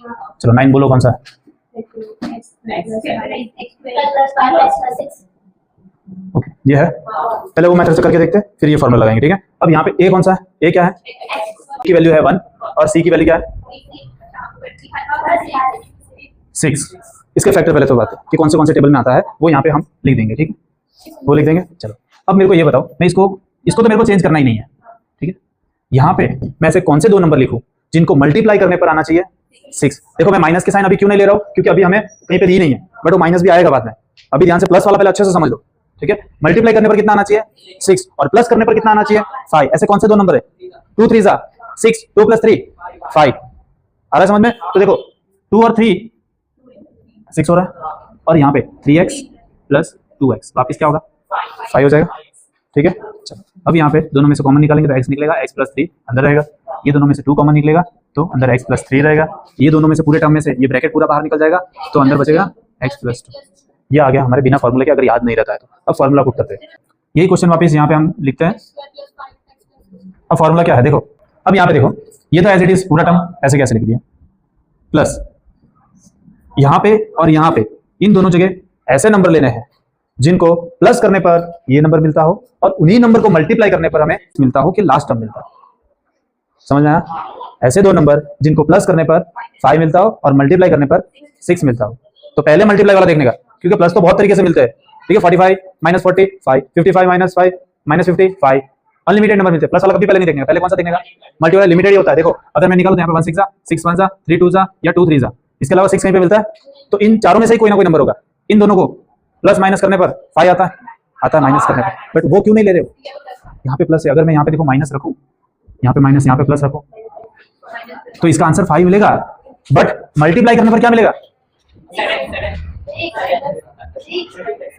चलो 9 बोलो कौन सा है? ओके ये है, पहले वो मेथड से करके देखते हैं फिर ये फॉर्मूला लगाएंगे, ठीक है। अब यहाँ पे ए कौन सा है? ए क्या है? की वैल्यू है 1 और सी की वैल्यू क्या है? 6। इसके फैक्टर पहले तो बात है कि कौन से टेबल में आता है वो यहाँ पे हम लिख देंगे, ठीक है, वो लिख देंगे। चलो अब मेरे को ये बताओ, मैं इसको तो मेरे को चेंज करना ही नहीं है, ठीक है। यहाँ पे मैं ऐसे कौन से दो नंबर लिखूं जिनको मल्टीप्लाई करने पर आना चाहिए 6। देखो मैं माइनस के साइन अभी क्यों नहीं ले रहा हूँ, क्योंकि अभी हमें कहीं पे दी नहीं है, बट वो माइनस भी आएगा बाद में। अभी ध्यान से प्लस वाला पहले अच्छे से समझ लो, ठीक है। मल्टीप्लाई करने पर कितना आना चाहिए 6 और प्लस करने पर कितना आना चाहिए 5। ऐसे कौन से दो नंबर है? 2 3 6, 2 + 3 5। आ रहा है समझ में? तो देखो 2 और 3 6 हो रहा है, और यहाँ पे 3x + 2x वापिस क्या होगा 5 हो जाएगा, ठीक है। चलो अब यहाँ पे दोनों में से कॉमन निकालेंगे तो x निकलेगा, x + 3 अंदर रहेगा। ये दोनों में से 2 कॉमन निकलेगा तो अंदर x + 3 रहेगा। ये दोनों में से पूरे टर्म में से ये ब्रैकेट पूरा बाहर निकल जाएगा तो अंदर बचेगा x + 2। ये आ गया हमारे बिना फॉर्मूले के, अगर याद नहीं रहता है तो। अब फॉर्मूला पुट करते हैं, यही क्वेश्चन वापस यहाँ पे हम लिखते हैं। अब फॉर्मूला क्या है देखो, अब यहाँ पे देखो ये तो एज इट इज पूरा टर्म ऐसे कैसे लिख दिया, प्लस यहाँ पे और यहाँ पे इन दोनों जगह ऐसे नंबर लेने हैं जिनको प्लस करने पर ये नंबर मिलता हो और उन्हीं नंबर को मल्टीप्लाई करने पर हमें मिलता हो कि लास्ट टर्म मिलता हो। समझ में आया? ऐसे दो नंबर जिनको प्लस करने पर 5 मिलता हो और मल्टीप्लाई करने पर 6 मिलता हो। तो पहले मल्टीप्लाई वाला देखने का, क्योंकि प्लस तो बहुत तरीके से मिलते हैं, ठीक है। 45 - 40 5, 55 - 5 -50 5, अनलिमिटेड नंबर मिलते हैं। प्लस वाला कभी पहले नहीं देखने का, पहले कौन सा देखने का? मल्टीप्लाई लिमिटेड ही होता है। देखो अगर मैं निकालूं यहाँ पे 1 6 6 1 3 2 या 2 3, इसके अलावा 6 कहीं पे मिलता है? तो इन चारों में से ही कोई ना कोई नंबर होगा। इन दोनों को प्लस माइनस करने पर 5 आता है माइनस करने पर, बट वो क्यों नहीं ले रहे हो? यहाँ पे प्लस है, अगर मैं यहाँ पे देखो माइनस रखूं, यहाँ पे माइनस, यहाँ पे प्लस रखो, तो इसका आंसर 5 मिलेगा, बट मल्टीप्लाई करने पर क्या मिलेगा?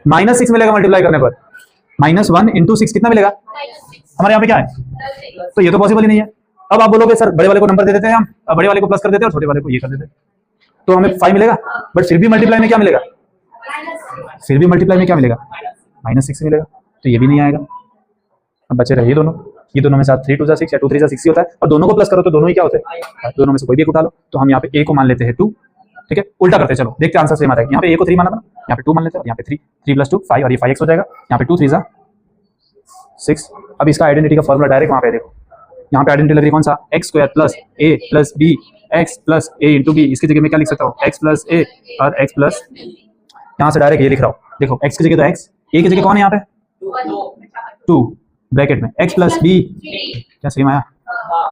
-6 मिलेगा मल्टीप्लाई करने पर। -1 × 6 कितना मिलेगा? हमारे यहाँ पे क्या है? तो ये तो पॉसिबल ही नहीं है। अब आप बोलोगे सर बड़े वाले को नंबर दे देते हैं हम, बड़े वाले को प्लस कर देते हैं और छोटे वाले को ये कर देते हैं, तो हमें 5 मिलेगा, बट फिर भी मल्टीप्लाई में क्या मिलेगा? -6 मिलेगा, तो ये भी नहीं आएगा। अब बचे रहे ये दोनों में से 3 2 6 या 2 3 6 ही होता है, और दोनों को प्लस करो तो दोनों ही क्या होते हैं? दोनों में से कोई भी एक उठा लो। तो हम यहाँ पे a को मान लेते हैं 2, ठीक है। उल्टा करते हैं, चलो देखते हैं आंसर सेम आता है। यहाँ पे a को 3 माना था, यहाँ पे 2 मान लेते हैं, यहाँ पे 3 + 2 5 और ये 5x हो जाएगा। यहाँ पे 2 3 6। अब इसका आइडेंटिटी का फॉर्मूला डायरेक्ट वहाँ पे देखो, यहाँ पे आइडेंटिटी लग रही कौन सा? x² + a + b x + a × b। इसकी जगह में क्या लिख सकता हूँ? x + a और x + यहाँ से डायरेक्ट ये लिख रहा हूँ। देखो x की जगह तो x, a की जगह कौन है यहाँ पे? 2 ब्रैकेट में x + b। क्या सही में आया?